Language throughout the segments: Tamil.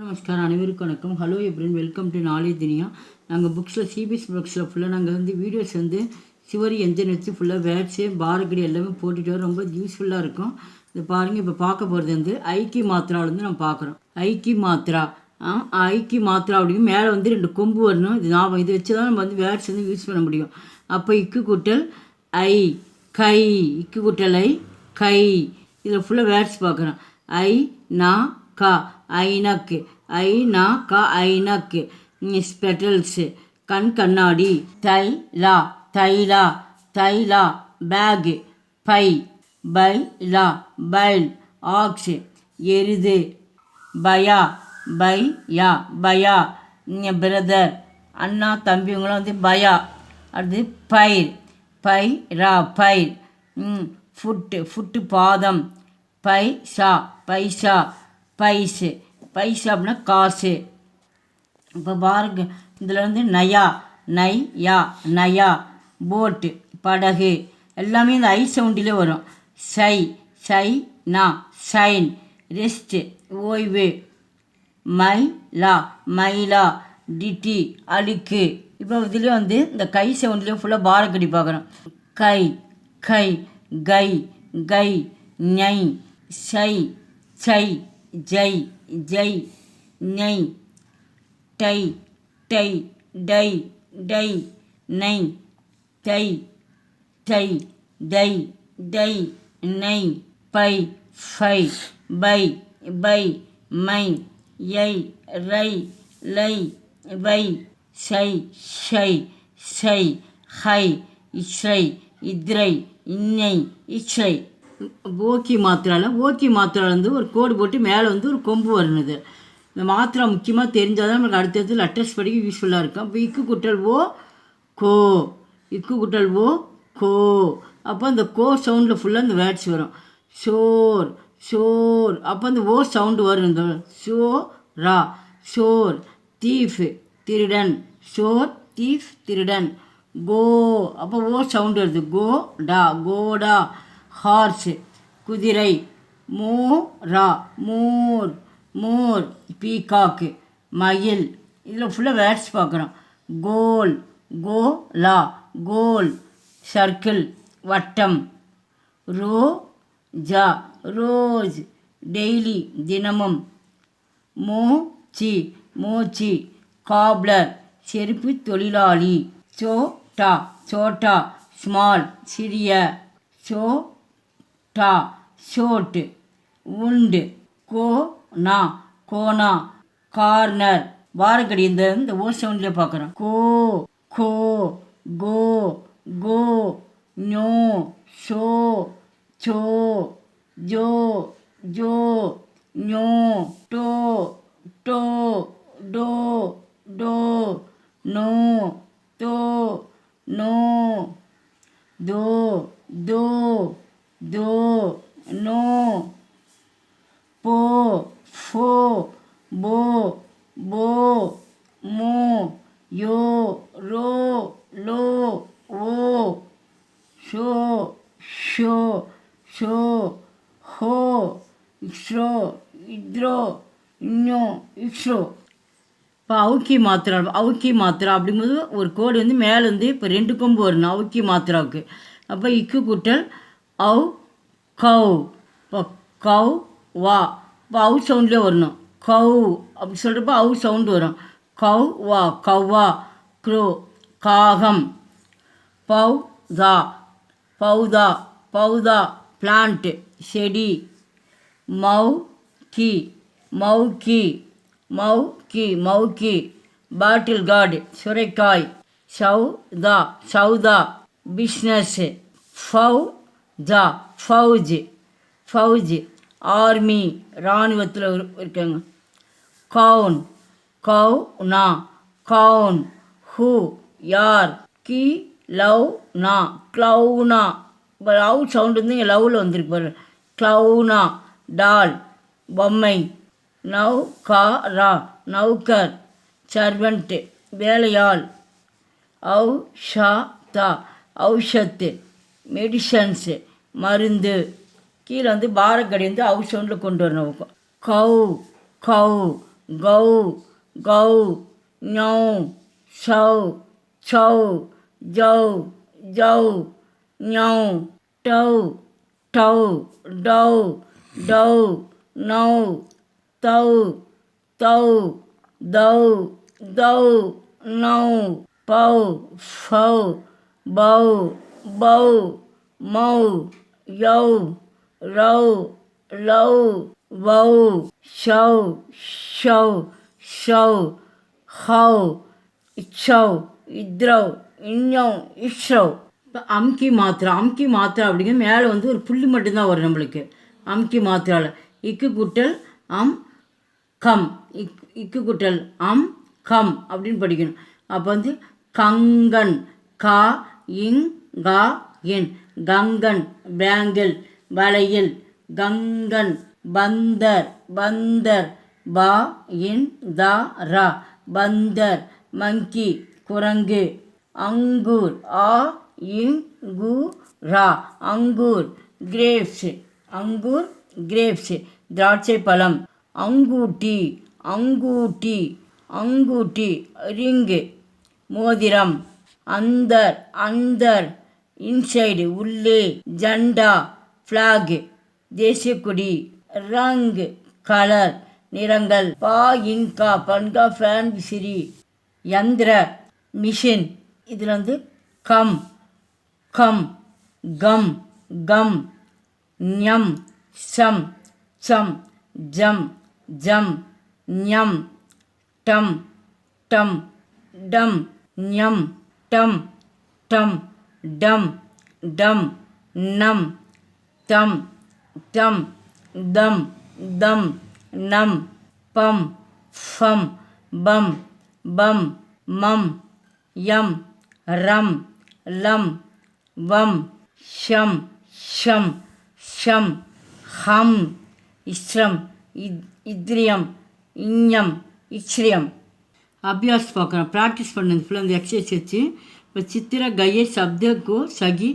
நமஸ்காரம், அனைவருக்கும் வணக்கம். ஹலோ எப்ரின், வெல்கம் டு நாலேஜ் துனியா. நாங்கள் புக்ஸில் சிபிஎஸ் புக்ஸில் ஃபுல்லாக நாங்கள் வீடியோஸ் சிவரி என்ஜின் வச்சு ஃபுல்லாக வேர்ட்ஸு பாரகடி எல்லாமே போட்டுட்டு வர ரொம்ப யூஸ்ஃபுல்லாக இருக்கும். இது பாருங்கள், இப்போ பார்க்க போகிறது ஐக்கி மாத்திராவிலேருந்து நம்ம பார்க்குறோம். ஐக்கி மாத்திரா அப்படின்னு மேலே 2 கொம்பு வரணும். இது ஞாபகம், இது வச்சு தான் நம்ம வேர்ட்ஸ் யூஸ் பண்ண முடியும். அப்போ இக்கு கூட்டல் ஐ கை, இக்கு கூட்டல் ஐ கை, இதில் ஃபுல்லாக வேர்ட்ஸ் பார்க்குறோம். ஐ நா கா ஐனக்கு, ஐ நா கா ஐனக்கு, ஸ்பெட்டல்ஸு கண்ணாடி, தைலா தைலா தைலா, பேகு பை, பைலா பைல், ஆக்ஸ் எருது, பயா பையா பயா, பிரதர் அண்ணா தம்பிங்களும் பயா. அடுத்து பயிர், பைரா பயிர், ஃபுட்டு பாதம், பைசா பைசா பைஸு, பைசா அப்படின்னா காசு. இப்போ பாருங்க, இதில் நயா நையா நயா, போட்டு படகு, எல்லாமே இந்த ஐ சவுண்டிலே வரும். சை சை நா சைன், ரெஸ்ட்டு ஓய்வு, மைலா மைலா, டிட்டி அழுக்கு. இப்போ இதிலே இந்த கை சவுண்ட்லேயே ஃபுல்லாக பாரக்கடி பார்க்குறோம். கை கை கை கை, நை சை சை ஜை ஜை நை, டை டை டை டை நை, தை தை டை டை நை, பை ஃபை பை பை மை, யை ரை லை வை, சை ஷை சை ஹை, இஸ்ரை இத்ரை இன்னை இஸ்ரை. ஓக்கி மாத்திராலேருந்து ஒரு கோடு போட்டு மேலே ஒரு கொம்பு வரணுது. இந்த மாத்திரை முக்கியமாக தெரிஞ்சால் தான் நமக்கு அடுத்தடுத்து லெட்டர்ஸ் படிக்க யூஸ்ஃபுல்லாக இருக்கும். இப்போ இக்கு குட்டல் ஓ கோ, இக்கு குட்டல் ஓ கோ, அப்போ அந்த கோ சவுண்டில் ஃபுல்லாக இந்த வேர்ட்ஸ் வரும். ஷோர் ஷோர், அப்போ அந்த ஓ சவுண்டு வரும். இந்த ஷோ ரா ஷோர், தீஃப் திருடன், ஷோர் தீஃப் திருடன். கோ, அப்போ ஓ சவுண்டு வருது. கோ டா கோடா, ஹார்ஸ் குதிரை, மோரா மோர் மோர், பீகாக்கு மயில். இதில் ஃபுல்லாக வேர்ட்ஸ் பார்க்குறோம். கோல் கோலா கோல், சர்க்கிள் வட்டம், ரோஜா ரோஸ் டெய்லி தினமும், மோச்சி மோச்சி காப்லர் செருப்பு தொழிலாளி, சோட்டா சோட்டா ஸ்மால் சிறிய, சோட்டா ஷோட்டு உண்டு, கோனா கோனா கார்னர். வாரக்கடி இந்த ஓ சவுண்டில் பார்க்குறோம். Go go go go, no show so Joe Joe, no doe doe doe doe, no though no, though though though no, bow foe bow bow, mow yo row low O, show show show, ho இக்ஸ்ரோ இத்ரோ இன்னோ இக்ஸ்ரோ. இப்போ அவுக்கி மாத்திரா அப்படிங்கும்போது ஒரு கோடு மேலே இப்போ 2 கொம்பு வரணும் அவுக்கி மாத்திராவுக்கு. அப்போ இக்கு கூட்டல் அவு கவ், இப்போ கவ் வா, இப்போ அவு சவுண்ட்லேயே வரணும். கவ் அப்படி சொல்கிறப்ப அவு சவுண்டு வரும். கவ் வா கவ்வா, க்ரோ காகம், பௌதா பௌதா பௌதா பிளான்ட்டு செடி, மௌக்கி மௌக்கி மௌக்கி மௌக்கி, பாட்டில் கார்டு சுரைக்காய், சௌதா சௌதா பிஸ்னஸ்ஸு, ஃபௌஜா ஃபௌஜ் ஃபௌஜ் ஆர்மி இராணுவத்தில் இருக்காங்க. கவுன் கவுனா கவுன், ஹூ யார், கி லவ் நா க்ளவுனா, இப்போ லவ் சவுண்டு இங்கே லவ்வில் வந்துருக்கு பாரு. க்ளவுனா டால் பொம்மை, நௌகாரா நௌகர் சர்வெண்ட்டு வேலையாள், ஔஷதா ஔஷத்து மெடிசன்ஸு மருந்து. கீழே பாரக்கடி அவு சவுண்டில் கொண்டு வரணும். கவு கவு கௌ கௌ ஞௌ சௌ சௌ ஜௌ ஜௌ ஞௌ டௌ டௌ டௌ டௌ now thou thou thou thou now bow ஃபௌ bow bow மௌ யௌ ரௌ லௌ வௌ ஷௌ ஷௌ ஷௌ how இச்சௌ இத்ரௌ இஞ்ஞௌ இஷ்ரௌ. இப்போ அம்கி மாத்திரா அப்படிங்கிறது மேலே வந்து ஒரு புள்ளி மட்டும்தான் வரும் நம்மளுக்கு. அம்கி மாத்திராவில் இக்கு குட்டல் அம் கம் இக்கு குட்டல் அம் கம் அப்படின்னு படிக்கணும். அப்போ வந்து கங்கன் கா இங் கா என் கங்கன் பேங்கிள் வளையல் கங்கன் பந்தர் பந்தர் பா இன் த ரா பந்தர் மங்கி குரங்கு அங்கூர் ஆ இங்கு ரா அங்கூர் கிரேப்ஸ் அங்கூர் கிரேப்ஸ் திராட்சை பழம் அங்கூட்டி அங்கூட்டி அங்கூட்டி ரிங்கு மோதிரம் அந்தர் அந்தர் இன்சைடு உள்ளே ஜண்டா ஃப்ளாக் தேசிய கொடி ரங் கலர் நிறங்கள் பா இன்கா பன்கா ஃபேன் விசிறி யந்திர மிஷின். இதில் வந்து கம் கம் கம் கம் ஞம் சம் சம் ஜம் ஜம் ஞம் டம் டம் டம் ஞம் டம் டம் டம் டம் நம் தம் தம் தம் தம் நம் பம் ஃபம் பம் பம் மம் யம் ரம் லம் வம் ஷம் ஷம் ஷம் ஹம் இஸ்ரம் இத்ரியம் இஞ்ஞம் இச்ரியம். அபியாஸ் பார்க்குறோம், ப்ராக்டிஸ் பண்ணது ஃபுல்லாக அந்த எக்ஸசைஸ் வச்சு. இப்போ சித்திர கயே சப்தக்கோ சகி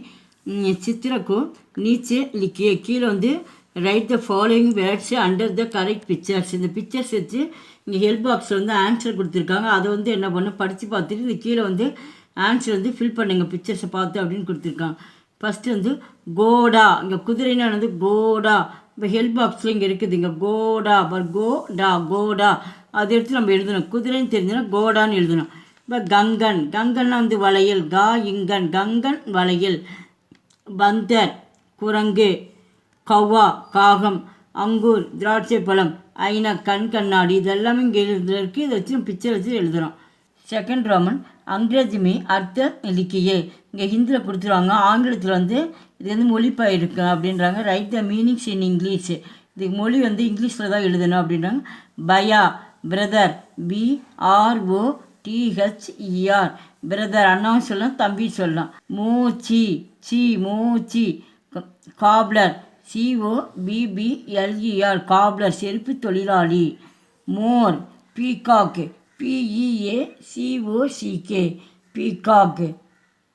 சித்திரக்கோ நீச்சே லிக்கியே கீழே வந்து right the following words under the correct pictures. இந்த பிக்சர்ஸ் வச்சு இங்கே ஹெல்ப் பாக்ஸில் வந்து ஆன்சர் கொடுத்துருக்காங்க. அதை வந்து என்ன பண்ண படித்து பார்த்துட்டு இந்த கீழே வந்து ஆன்சர் வந்து ஃபில் பண்ணுங்க பிக்சர்ஸை பார்த்து அப்படின்னு கொடுத்துருக்காங்க. ஃபஸ்ட்டு வந்து கோடா, இங்கே குதிரைன்னா வந்து கோடா. இப்போ ஹெல்ப் பாக்ஸில் இங்கே இருக்குது இங்கே கோடா பர் கோடா கோடா அதை எடுத்து நம்ம எழுதணும். குதிரைன்னு தெரிஞ்சுன்னா கோடான்னு எழுதணும். இப்போ கங்கன் கங்கன்னா வந்து வளையல் கா இங்கன் கங்கன் வளையல். பந்தர் குரங்கு கவ்வா காகம் அங்கூர் திராட்சை பழம் ஐநா கண் கண்ணாடி இதெல்லாமே இங்கே எழுதுறதுக்கு இதை வச்சு பிக்சர் வச்சு எழுதுகிறோம். செகண்ட் ரோமன் அங்கிரேஜி மீ அர்த்த லிக்கியே இங்கே ஹிந்தியில் கொடுத்துருவாங்க. ஆங்கிலத்தில் வந்து இது வந்து மொழிப்பாயிருக்கு அப்படின்றாங்க. Right the meanings in English. இதுக்கு மொழி வந்து இங்கிலீஷில் தான் எழுதணும் அப்படின்றாங்க. பயா பிரதர் BROTHER பிரதர் அண்ணாவும் சொல்லலாம் தம்பி சொல்லலாம். மூச்சி சி மூச்சி காப்லர் COBBLER காப்லர் செருப்பு தொழிலாளி. மோர் பீகாக் PEACOCK பீகாக்.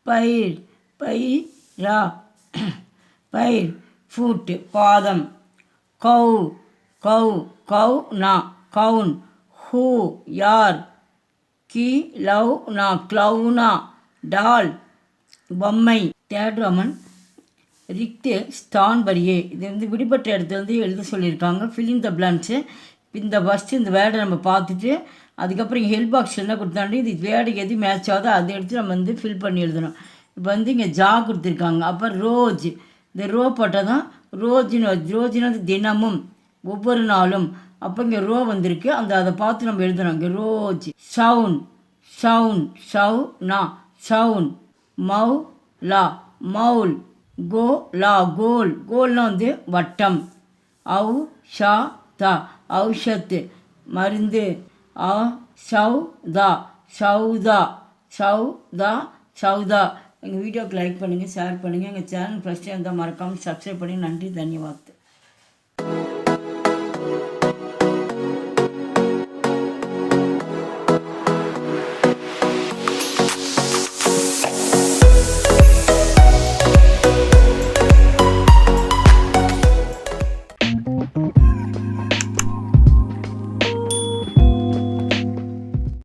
பயிர் பயிரா பயிர் ஃபுட் பாதம். கௌ கௌ கௌனா கவுன். ஹூ யார். கி லவ்னா க்ளவுனா டால் பொம்மை. தேர்ட் ரோமன் ரிக்தே ஸ்தான் வரியே இது வந்து விடுபட்ட இடத்துல வந்து எழுத சொல்லியிருக்காங்க. Filling the plants. இந்த ஃபஸ்ட்டு இந்த வேர்டை நம்ம பார்த்துட்டு அதுக்கப்புறம் இங்கே ஹெல்ப் பாக்ஸ் என்ன கொடுத்தாண்டி இது வேர்டுக்கு எது மேட்ச் ஆகுதோ அதை எடுத்து நம்ம வந்து ஃபில் பண்ணி எழுதணும். இப்போ வந்து இங்கே ஜா கொடுத்துருக்காங்க. அப்போ ரோஜ் இந்த ரோ போட்டால் தான் ரோஜின்னு ரோஜின்னு வந்து தினமும் ஒவ்வொரு நாளும். அப்போ இங்கே ரோ வந்திருக்கு அதை பார்த்து நம்ம எழுதணும். இங்கே ரோஜ். சவுன் சவுன் சவுனா சவுன். மௌ லா மவுல். கோ லா கோல் கோல்னா வந்து வட்டம். ஔ ஷா தா ஔஷத்து மருந்து. சௌதா சௌதா சௌதா சௌதா. எங்கள் வீடியோக்கு லைக் பண்ணுங்கள், ஷேர் பண்ணுங்கள். எங்கள் சேனல் ஃபஸ்ட்டு இருந்தால் மறக்காமல் சப்ஸ்கிரைப் பண்ணி நன்றி, தன்யவாத்.